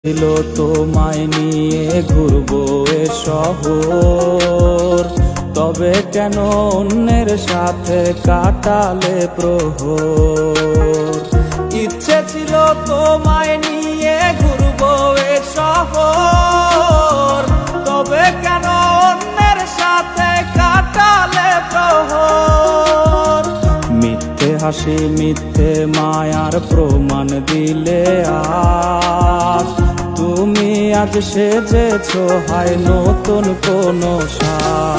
ছিল তোমায় নিয়ে ঘুরবো এ শহর, তবে কেন অন্যের সাথে কাটালে প্রহর। ইচ্ছে ছিল তোমায় নিয়ে ঘুরবো এ শহর, তবে কেন অন্যের সাথে কাটালে প্রহর। মিথ্যে হাসি মিথ্যে মায়ার প্রমাণ দিলে আজ, তুমি আজ সেজেছো হায় নতুন কোন সাজ।